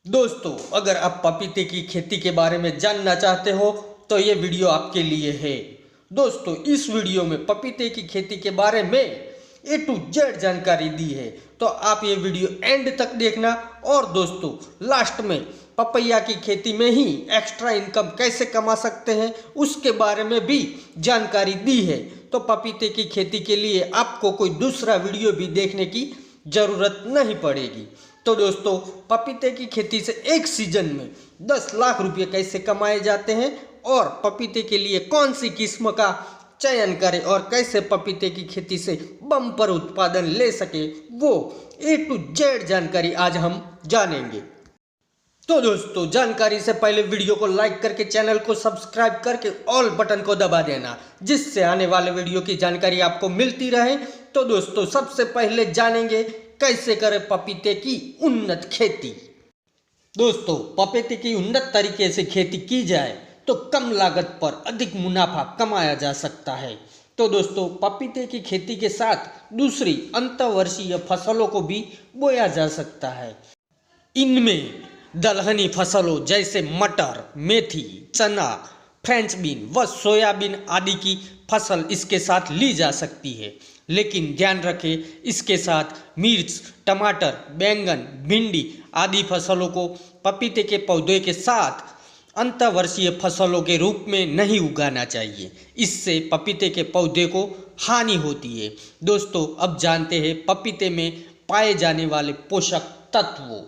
दोस्तों, अगर आप पपीते की खेती के बारे में जानना चाहते हो तो ये वीडियो आपके लिए है। दोस्तों, इस वीडियो में पपीते की खेती के बारे में A to Z जानकारी दी है, तो आप ये वीडियो एंड तक देखना। और दोस्तों, लास्ट में पपैया की खेती में ही एक्स्ट्रा इनकम कैसे कमा सकते हैं उसके बारे में भी जानकारी दी है। तो पपीते की खेती के लिए आपको कोई दूसरा वीडियो भी देखने की ज़रूरत नहीं पड़ेगी। तो दोस्तों, पपीते की खेती से एक सीजन में 10 लाख रुपए कैसे कमाए जाते हैं और पपीते के लिए कौन सी किस्म का चयन करें और कैसे पपीते की खेती से बम्पर उत्पादन ले सके, वो A to Z जानकारी आज हम जानेंगे। तो दोस्तों, जानकारी से पहले वीडियो को लाइक करके चैनल को सब्सक्राइब करके ऑल बटन को दबा देना, जिससे आने वाले वीडियो की जानकारी आपको मिलती रहे। तो दोस्तों, सबसे पहले जानेंगे कैसे करें पपीते की उन्नत खेती। दोस्तों, पपीते की उन्नत तरीके से खेती की जाए तो कम लागत पर अधिक मुनाफा कमाया जा सकता है। तो दोस्तों, पपीते की खेती के साथ दूसरी अंतःवर्षीय फसलों को भी बोया जा सकता है। इनमें दलहनी फसलों जैसे मटर, मेथी, चना, फ्रेंच बीन व सोयाबीन आदि की फसल इसके साथ ली जा सकती है। लेकिन ध्यान रखें, इसके साथ मिर्च, टमाटर, बैंगन, भिंडी आदि फसलों को पपीते के पौधे के साथ अंतःवर्षीय फसलों के रूप में नहीं उगाना चाहिए। इससे पपीते के पौधे को हानि होती है। दोस्तों, अब जानते हैं पपीते में पाए जाने वाले पोषक तत्वों।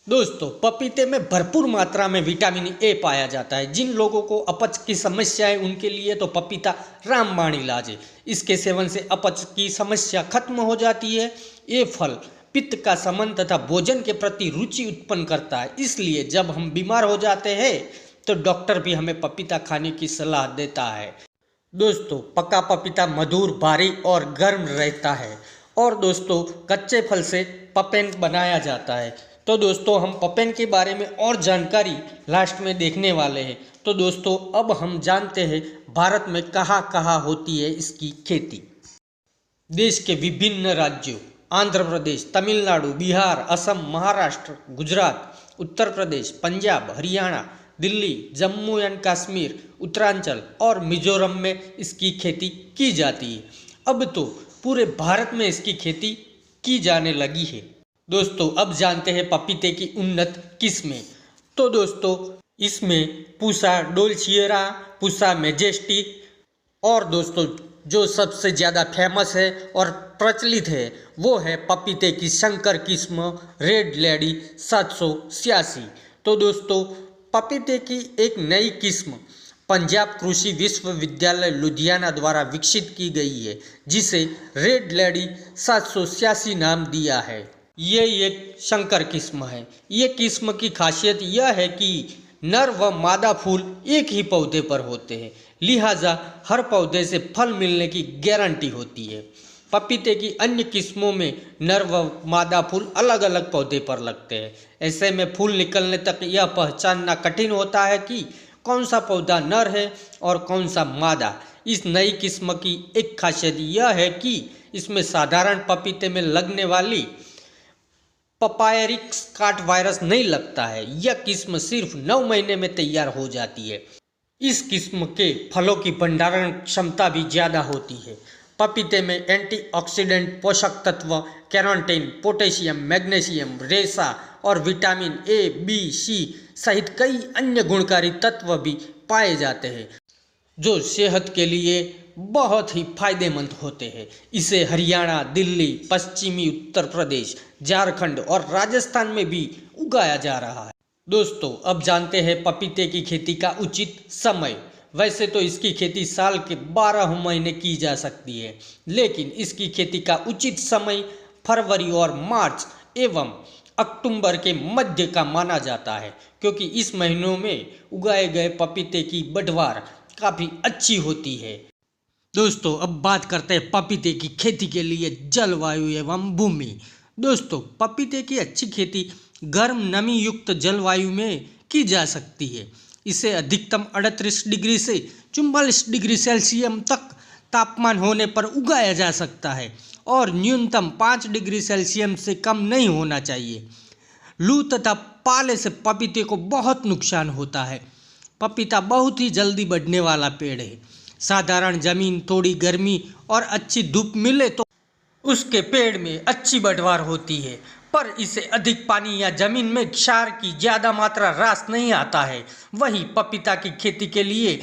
दोस्तों, पपीते में भरपूर मात्रा में विटामिन ए पाया जाता है। जिन लोगों को अपच की समस्या है उनके लिए तो पपीता रामबाण इलाज है। इसके सेवन से अपच की समस्या खत्म हो जाती है। ये फल पित्त का समन तथा भोजन के प्रति रुचि उत्पन्न करता है। इसलिए जब हम बीमार हो जाते हैं तो डॉक्टर भी हमें पपीता खाने की सलाह देता है। दोस्तों, पका पपीता मधुर, भारी और गर्म रहता है। और दोस्तों, कच्चे फल से पपेन बनाया जाता है। तो दोस्तों, हम पपेन के बारे में और जानकारी लास्ट में देखने वाले हैं। तो दोस्तों, अब हम जानते हैं भारत में कहाँ कहाँ होती है इसकी खेती। देश के विभिन्न राज्यों आंध्र प्रदेश, तमिलनाडु, बिहार, असम, महाराष्ट्र, गुजरात, उत्तर प्रदेश, पंजाब, हरियाणा, दिल्ली, जम्मू एंड कश्मीर, उत्तरांचल और मिजोरम में इसकी खेती की जाती है। अब तो पूरे भारत में इसकी खेती की जाने लगी है। दोस्तों, अब जानते हैं पपीते की उन्नत किस्में। तो दोस्तों, इसमें पूसा डोल्सिएरा, पूसा मैजेस्टिक और दोस्तों जो सबसे ज़्यादा फेमस है और प्रचलित है वो है पपीते की शंकर किस्म रेड लेडी 786। तो दोस्तों, पपीते की एक नई किस्म पंजाब कृषि विश्वविद्यालय लुधियाना द्वारा विकसित की गई है, जिसे रेड लेडी 786 नाम दिया है। ये एक शंकर किस्म है। ये किस्म की खासियत यह है कि नर व मादा फूल एक ही पौधे पर होते हैं, लिहाजा हर पौधे से फल मिलने की गारंटी होती है। पपीते की अन्य किस्मों में नर व मादा फूल अलग अलग पौधे पर लगते हैं। ऐसे में फूल निकलने तक यह पहचानना कठिन होता है कि कौन सा पौधा नर है और कौन सा मादा। इस नई किस्म की एक खासियत यह है कि इसमें साधारण पपीते में लगने वाली पपायरिक काट वायरस नहीं लगता है। यह किस्म सिर्फ 9 महीने में तैयार हो जाती है। इस किस्म के फलों की भंडारण क्षमता भी ज़्यादा होती है। पपीते में एंटीऑक्सीडेंट पोषक तत्व कैरोटीन, पोटेशियम, मैग्नीशियम, रेशा और विटामिन ए, बी, सी सहित कई अन्य गुणकारी तत्व भी पाए जाते हैं, जो सेहत के लिए बहुत ही फायदेमंद होते हैं। इसे हरियाणा, दिल्ली, पश्चिमी उत्तर प्रदेश, झारखंड और राजस्थान में भी उगाया जा रहा है। दोस्तों, अब जानते हैं पपीते की खेती का उचित समय। वैसे तो इसकी खेती साल के 12 महीने की जा सकती है, लेकिन इसकी खेती का उचित समय फरवरी और मार्च एवं अक्टूबर के मध्य का माना जाता है, क्योंकि इस महीनों में उगाए गए पपीते की पैदावार काफ़ी अच्छी होती है। दोस्तों, अब बात करते हैं पपीते की खेती के लिए जलवायु एवं भूमि। दोस्तों, पपीते की अच्छी खेती गर्म नमी युक्त जलवायु में की जा सकती है। इसे अधिकतम 38 डिग्री से 44 डिग्री सेल्सियस तक तापमान होने पर उगाया जा सकता है और न्यूनतम 5 डिग्री सेल्सियस से कम नहीं होना चाहिए। लू तथा पाले से पपीते को बहुत नुकसान होता है। पपीता बहुत ही जल्दी बढ़ने वाला पेड़ है। साधारण जमीन, थोड़ी गर्मी और अच्छी धूप मिले तो उसके पेड़ में अच्छी पैदावार होती है, पर इसे अधिक पानी या जमीन में क्षार की ज़्यादा मात्रा रास नहीं आता है। वहीं पपीता की खेती के लिए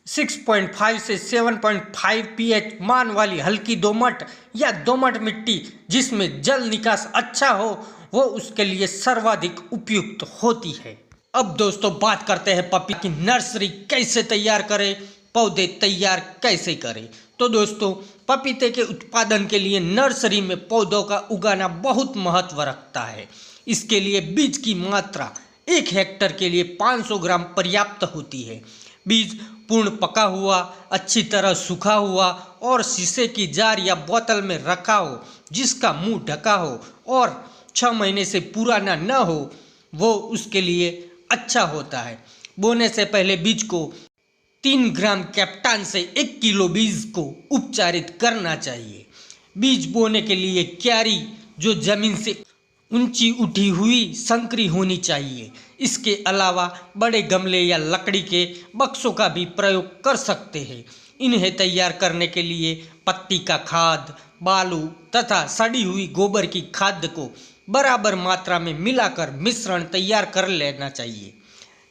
6.5 से 7.5 pH मान वाली हल्की दोमट या दोमट मिट्टी जिसमें जल निकास अच्छा हो, वो उसके लिए सर्वाधिक उपयुक्त होती है। अब दोस्तों बात करते हैं पपीता की नर्सरी कैसे तैयार करें, पौधे तैयार कैसे करें। तो दोस्तों पपीते के उत्पादन के लिए नर्सरी में पौधों का उगाना बहुत महत्व रखता है। इसके लिए बीज की मात्रा 1 हेक्टेयर के लिए 500 ग्राम पर्याप्त होती है। बीज पूर्ण पका हुआ, अच्छी तरह सूखा हुआ और शीशे की जार या बोतल में रखा हो, जिसका मुंह ढका हो और 6 महीने से पुराना न हो, वो उसके लिए अच्छा होता है। बोने से पहले बीज को 3 ग्राम कैप्टान से 1 किलो बीज को उपचारित करना चाहिए। बीज बोने के लिए क्यारी जो जमीन से ऊंची उठी हुई संकरी होनी चाहिए। इसके अलावा बड़े गमले या लकड़ी के बक्सों का भी प्रयोग कर सकते हैं। इन्हें तैयार करने के लिए पत्ती का खाद, बालू तथा सड़ी हुई गोबर की खाद को बराबर मात्रा में मिलाकर मिश्रण तैयार कर लेना चाहिए।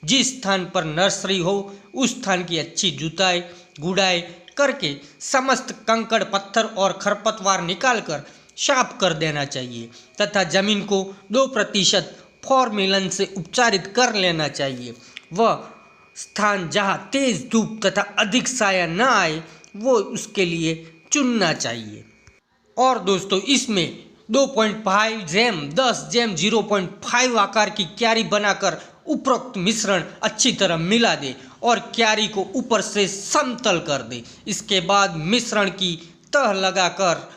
जिस स्थान पर नर्सरी हो उस स्थान की अच्छी जुताई गुड़ाई करके समस्त कंकड़ पत्थर और खरपतवार निकालकर साफ कर देना चाहिए तथा जमीन को 2% फॉर्मेलिन से उपचारित कर लेना चाहिए। वह स्थान जहाँ तेज धूप तथा अधिक साया न आए वो उसके लिए चुनना चाहिए। और दोस्तों इसमें 2.5 जैम 10 जैम 0.5 आकार की क्यारी बनाकर उपरोक्त मिश्रण अच्छी तरह मिला दे और क्यारी को ऊपर से समतल कर दे। इसके बाद मिश्रण की तह लगाकर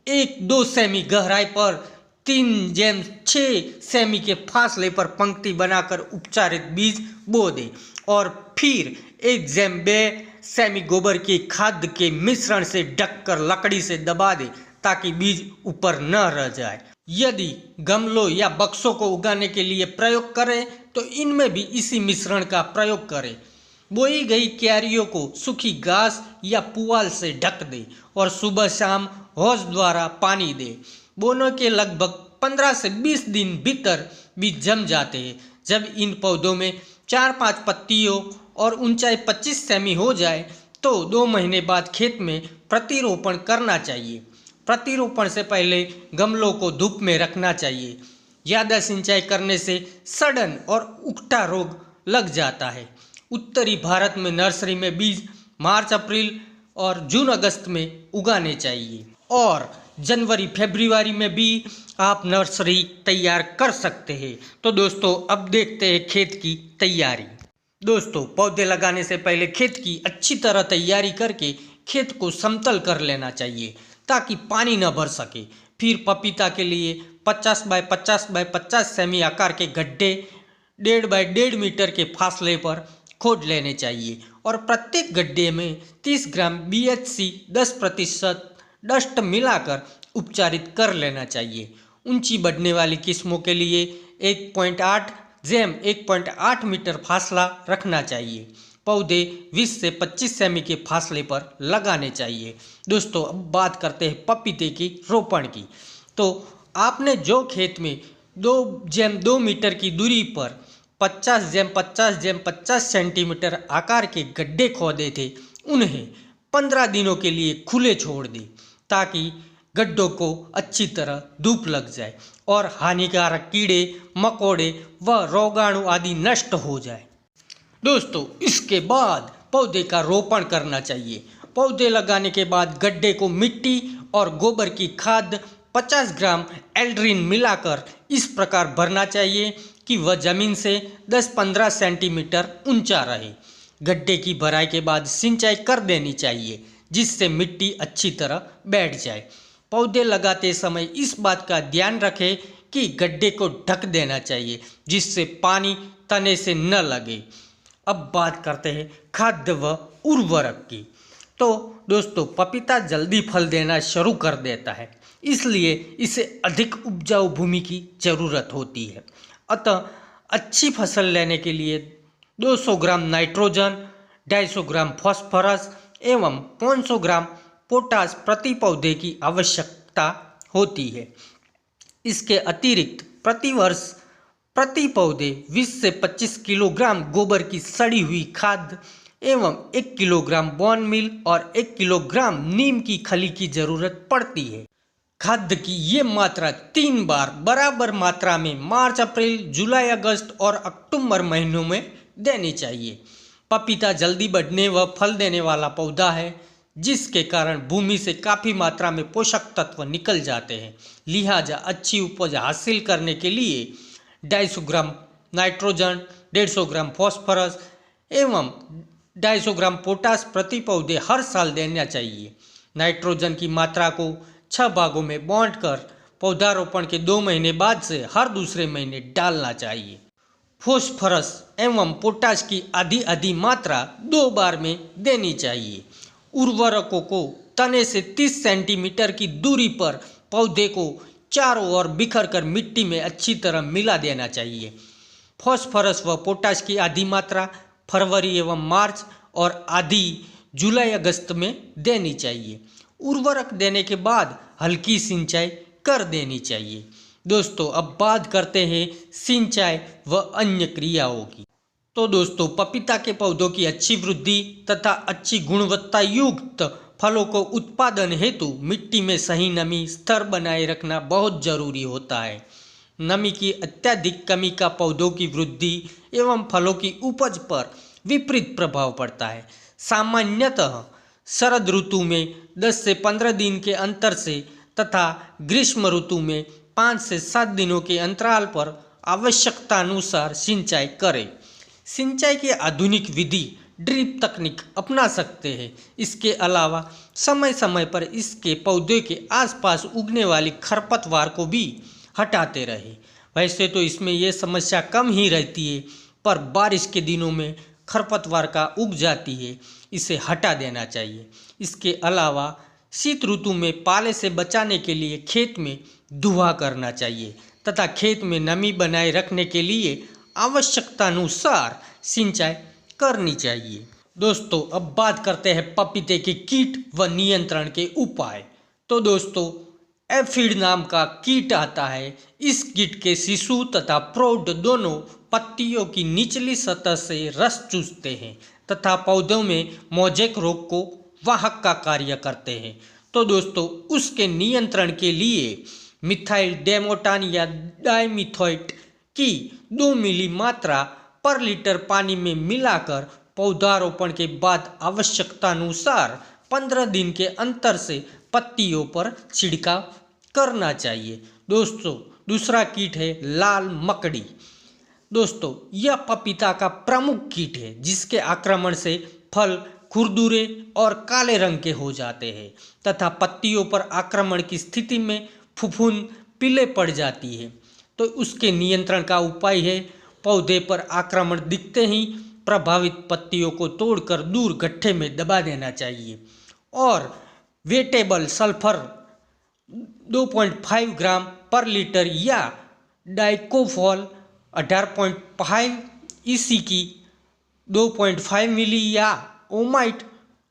1-2 सेमी गहराई पर 3 जैम 6 सेमी के फासले पर पंक्ति बनाकर उपचारित बीज बो दे और फिर 1 जैम 2 सेमी गोबर की खाद के मिश्रण से ढककर लकड़ी से दबा दे ताकि बीज ऊपर न रह जाए। यदि गमलों या बक्सों को उगाने के लिए प्रयोग करें तो इनमें भी इसी मिश्रण का प्रयोग करें। बोई गई क्यारियों को सूखी घास या पुआल से ढक दे और सुबह शाम होज द्वारा पानी दे। बोने के लगभग 15 से 20 दिन भीतर बीज जम जाते हैं। जब इन पौधों में 4-5 पत्तियों और ऊंचाई 25 सेमी हो जाए तो 2 महीने बाद खेत में प्रतिरोपण करना चाहिए। प्रतिरोपण से पहले गमलों को धूप में रखना चाहिए। ज़्यादा सिंचाई करने से सड़न और उकठा रोग लग जाता है। उत्तरी भारत में नर्सरी में बीज मार्च अप्रैल और जून अगस्त में उगाने चाहिए और जनवरी फरवरी में भी आप नर्सरी तैयार कर सकते हैं। तो दोस्तों अब देखते हैं खेत की तैयारी। दोस्तों पौधे लगाने से पहले खेत की अच्छी तरह तैयारी करके खेत को समतल कर लेना चाहिए ताकि पानी न भर सके। फिर पपीता के लिए 50 बाय 50 बाय 50 सेमी आकार के गड्ढे 1.5 बाय 1.5 मीटर के फासले पर खोद लेने चाहिए और प्रत्येक गड्ढे में 30 ग्राम BHC 10% डस्ट मिलाकर उपचारित कर लेना चाहिए। ऊंची बढ़ने वाली किस्मों के लिए 1.8 जैम 1.8 मीटर फासला रखना चाहिए। पौधे 20 से 25 सेमी के फासले पर लगाने चाहिए। दोस्तों अब बात करते हैं पपीते की रोपण की। तो आपने जो खेत में 2 जैम 2 मीटर की दूरी पर 50 जैम 50 जैम 50 सेंटीमीटर आकार के गड्ढे खोदे थे उन्हें 15 दिनों के लिए खुले छोड़ दें ताकि गड्ढों को अच्छी तरह धूप लग जाए और हानिकारक कीड़े मकोड़े व रोगाणु आदि नष्ट हो जाए। दोस्तों इसके बाद पौधे का रोपण करना चाहिए। पौधे लगाने के बाद गड्ढे को मिट्टी और गोबर की खाद 50 ग्राम एल्ड्रिन मिलाकर इस प्रकार भरना चाहिए कि वह जमीन से 10-15 सेंटीमीटर ऊंचा रहे। गड्ढे की भराई के बाद सिंचाई कर देनी चाहिए जिससे मिट्टी अच्छी तरह बैठ जाए। पौधे लगाते समय इस बात का ध्यान रखें कि गड्ढे को ढक देना चाहिए जिससे पानी तने से न लगे। अब बात करते हैं खाद्य व उर्वरक की। तो दोस्तों पपीता जल्दी फल देना शुरू कर देता है, इसलिए इसे अधिक उपजाऊ भूमि की ज़रूरत होती है। अतः अच्छी फसल लेने के लिए 200 ग्राम नाइट्रोजन, 250 ग्राम फॉस्फोरस एवं 500 ग्राम पोटास प्रति पौधे की आवश्यकता होती है। इसके अतिरिक्त प्रतिवर्ष प्रति पौधे 20 से 25 किलोग्राम गोबर की सड़ी हुई खाद एवं 1 किलोग्राम बोन मील और 1 किलोग्राम नीम की खली की जरूरत पड़ती है। खाद की ये मात्रा 3 बार बराबर मात्रा में मार्च, अप्रैल, जुलाई, अगस्त और अक्टूबर महीनों में देनी चाहिए। पपीता जल्दी बढ़ने व फल देने वाला पौधा है, जिसके कारण भूमि से काफ़ी मात्रा में पोषक तत्व निकल जाते हैं। लिहाजा अच्छी उपज हासिल करने के लिए 250 ग्राम नाइट्रोजन, 150 ग्राम फॉस्फोरस एवं 250 ग्राम पोटास प्रति पौधे हर साल देना चाहिए। नाइट्रोजन की मात्रा को 6 भागों में बांटकर पौधारोपण के 2 महीने बाद से हर दूसरे महीने डालना चाहिए। फॉस्फोरस एवं पोटास की आधी मात्रा 2 बार में देनी चाहिए। उर्वरकों को तने से 30 सेंटीमीटर की दूरी पर पौधे को चारों ओर बिखर कर मिट्टी में अच्छी तरह मिला देना चाहिए। फॉस्फोरस व पोटास की आधी मात्रा फरवरी एवं मार्च और आधी जुलाई अगस्त में देनी चाहिए। उर्वरक देने के बाद हल्की सिंचाई कर देनी चाहिए। दोस्तों, अब बात करते हैं सिंचाई व अन्य क्रियाओं की। तो दोस्तों, पपीता के पौधों की अच्छी वृद्धि तथा अच्छी गुणवत्ता युक्त फलों को उत्पादन हेतु मिट्टी में सही नमी स्तर बनाए रखना बहुत जरूरी होता है। नमी की अत्यधिक कमी का पौधों की वृद्धि एवं फलों की उपज पर विपरीत प्रभाव पड़ता है। सामान्यतः शरद ऋतु में 10 से 15 दिन के अंतर से तथा ग्रीष्म ऋतु में 5 से 7 दिनों के अंतराल पर आवश्यकता अनुसार सिंचाई करें। सिंचाई की आधुनिक विधि ड्रिप तकनीक अपना सकते हैं। इसके अलावा समय समय पर इसके पौधे के आसपास उगने वाली खरपतवार को भी हटाते रहे। वैसे तो इसमें यह समस्या कम ही रहती है, पर बारिश के दिनों में खरपतवार का उग जाती है, इसे हटा देना चाहिए। इसके अलावा शीत ऋतु में पाले से बचाने के लिए खेत में धुआं करना चाहिए तथा खेत में नमी बनाए रखने के लिए आवश्यकता अनुसार सिंचाई करनी चाहिए। दोस्तों, अब बात करते हैं पपीते के कीट व नियंत्रण के उपाय। तो दोस्तों, एफिड नाम का कीट आता है। इस कीट के शिशु तथा प्रौढ़ दोनों पत्तियों की निचली सतह से रस चूसते हैं तथा पौधों में मोजेक रोग को वाहक का कार्य करते हैं। तो दोस्तों, उसके नियंत्रण के लिए मिथाइल डेमोटान या डाइमिथोएट की 2 मिली मात्रा पर लीटर पानी में मिलाकर पौधारोपण के बाद आवश्यकता अनुसार 15 दिन के अंतर से पत्तियों पर छिड़काव करना चाहिए। दोस्तों, दूसरा कीट है लाल मकड़ी। दोस्तों, यह पपीता का प्रमुख कीट है, जिसके आक्रमण से फल खुरदुरे और काले रंग के हो जाते हैं तथा पत्तियों पर आक्रमण की स्थिति में फफूंद पीले पड़ जाती है। तो उसके नियंत्रण का उपाय है पौधे पर आक्रमण दिखते ही प्रभावित पत्तियों को तोड़कर दूर गड्ढे में दबा देना चाहिए और वेटेबल सल्फर 2.5 ग्राम पर लीटर या डाइकोफॉल 18.5 EC की 2.5 मिली या ओमाइट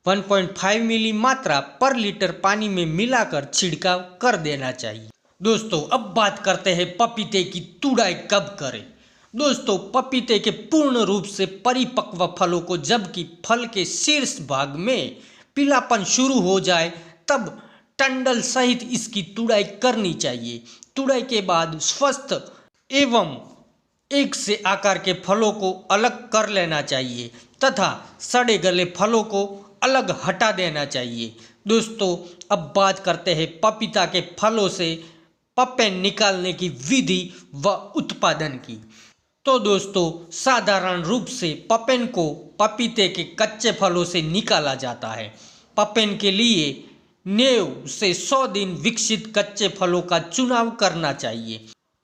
1.5 मिली मात्रा पर लीटर पानी में मिलाकर छिड़काव कर देना चाहिए। दोस्तों, अब बात करते हैं पपीते की तुड़ाई कब करें। दोस्तों, पपीते के पूर्ण रूप से परिपक्व फलों को जबकि फल के शीर्ष भाग में पीलापन शुरू हो जाए तब टंडल सहित इसकी तुड़ाई करनी चाहिए। तुड़ाई के बाद स्वस्थ एवं एक से आकार के फलों को अलग कर लेना चाहिए तथा सड़े गले फलों को अलग हटा देना चाहिए। दोस्तों, अब बात करते हैं पपीता के फलों से पपेन निकालने की विधि व उत्पादन की। तो दोस्तों, साधारण रूप से पपेन को पपीते के कच्चे फलों से निकाला जाता है। पपेन के लिए 90 से 100 दिन विकसित कच्चे फलों का चुनाव करना चाहिए।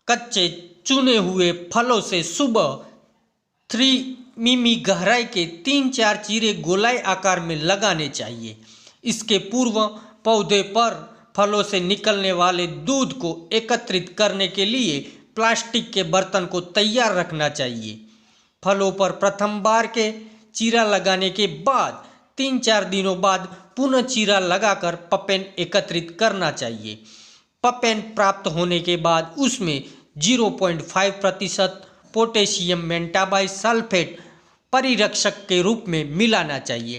कच्चे चुने हुए फलों से सुबह 3 मिमी गहराई के 3-4 चीरे गोलाई आकार में लगाने चाहिए। इसके पूर्व पौधे पर फलों से निकलने वाले दूध को एकत्रित करने के लिए प्लास्टिक के बर्तन को तैयार रखना चाहिए। फलों पर प्रथम बार के चीरा लगाने के बाद 3-4 दिनों बाद पुनः चीरा लगाकर पपेन एकत्रित करना चाहिए। पपेन प्राप्त होने के बाद उसमें 0.5% पोटेशियम मेंटाबाइसल्फेट परिरक्षक के रूप में मिलाना चाहिए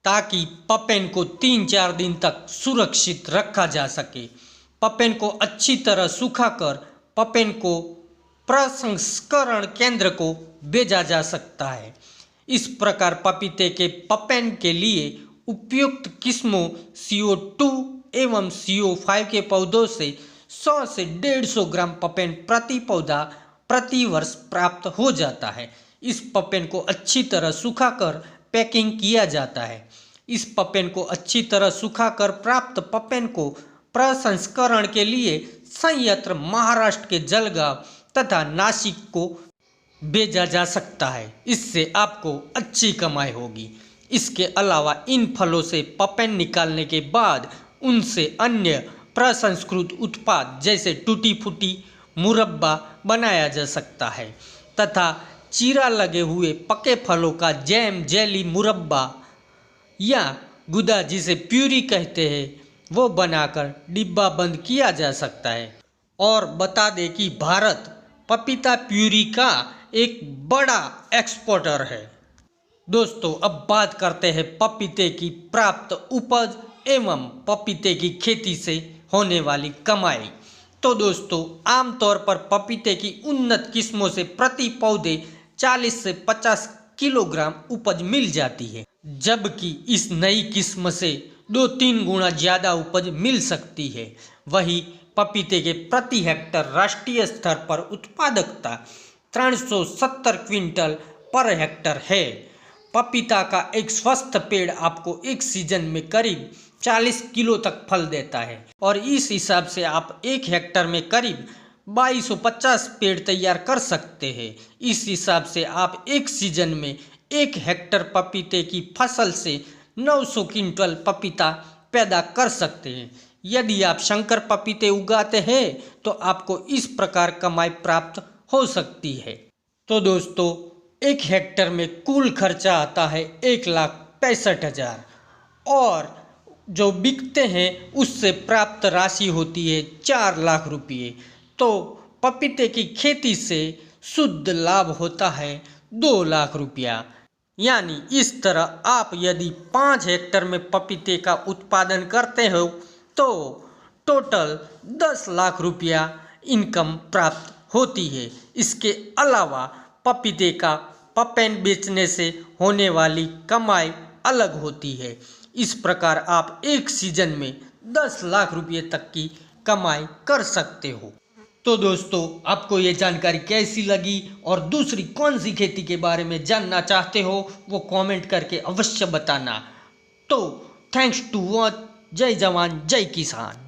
ताकि पपेन को 3-4 दिन तक सुरक्षित रखा जा सके। पपेन को अच्छी तरह सुखाकर पपेन को प्रसंस्करण केंद्र को भेजा जा सकता है। इस प्रकार पपीते के पपेन के लिए उपयुक्त किस्मों CO2 एवं CO5 के पौधों से 100 से 150 ग्राम पपेन प्रति पौधा प्रति वर्ष प्राप्त हो जाता है। इस पपेन को अच्छी तरह सुखाकर पैकिंग किया जाता है। इस पपेन को अच्छी तरह सुखाकर प्राप्त पपेन को प्रसंस्करण के लिए संयंत्र महाराष्ट्र के जलगांव तथा नासिक को भेजा जा सकता है। इससे आपको अच्छी कमाई होगी। इसके अलावा इन फलों से पपेन निकालने के बाद उनसे अन्य प्रसंस्कृत उत्पाद जैसे टूटी फूटी मुरब्बा बनाया जा सकता है तथा चीरा लगे हुए पके फलों का जैम, जेली, मुरब्बा या गुदा जिसे प्यूरी कहते हैं वो बनाकर डिब्बा बंद किया जा सकता है। और बता दें कि भारत पपीता प्यूरी का एक बड़ा एक्सपोर्टर है। दोस्तों अब बात करते हैं पपीते की प्राप्त उपज एवं पपीते की खेती से होने वाली कमाई। तो दोस्तों आमतौर पर पपीते की उन्नत किस्मों से प्रति पौधे 40 से 50 किलोग्राम उपज मिल जाती है, जबकि इस नई किस्म से 2-3 गुना ज़्यादा उपज मिल सकती है। वही पपीते के प्रति हेक्टर राष्ट्रीय स्तर पर उत्पादकता 370 क्विंटल पर हेक्टर है। पपीता का एक स्वस्थ पेड़ आपको एक सीजन में करीब 40 किलो तक फल देता है और इस हिसाब से आप एक हेक्टर में करीब 2250 पेड़ तैयार कर सकते हैं। इस हिसाब से आप एक सीजन में 1 हेक्टर पपीते की फसल से 900 क्विंटल पपीता पैदा कर सकते हैं। यदि आप शंकर पपीते उगाते हैं तो आपको इस प्रकार कमाई प्राप्त हो सकती है। तो दोस्तों 1 हेक्टर में कुल खर्चा आता है 1,65,000 और जो बिकते हैं उससे प्राप्त राशि होती है 4 लाख रुपये। तो पपीते की खेती से शुद्ध लाभ होता है 2 लाख रुपया। यानी इस तरह आप यदि 5 हेक्टर में पपीते का उत्पादन करते हो तो टोटल 10 लाख रुपया इनकम प्राप्त होती है। इसके अलावा पपीते का पपेन बेचने से होने वाली कमाई अलग होती है। इस प्रकार आप एक सीजन में 10 लाख रुपये तक की कमाई कर सकते हो। तो दोस्तों आपको ये जानकारी कैसी लगी और दूसरी कौन सी खेती के बारे में जानना चाहते हो वो कमेंट करके अवश्य बताना। तो थैंक्स टू वॉच। जय जवान जय किसान।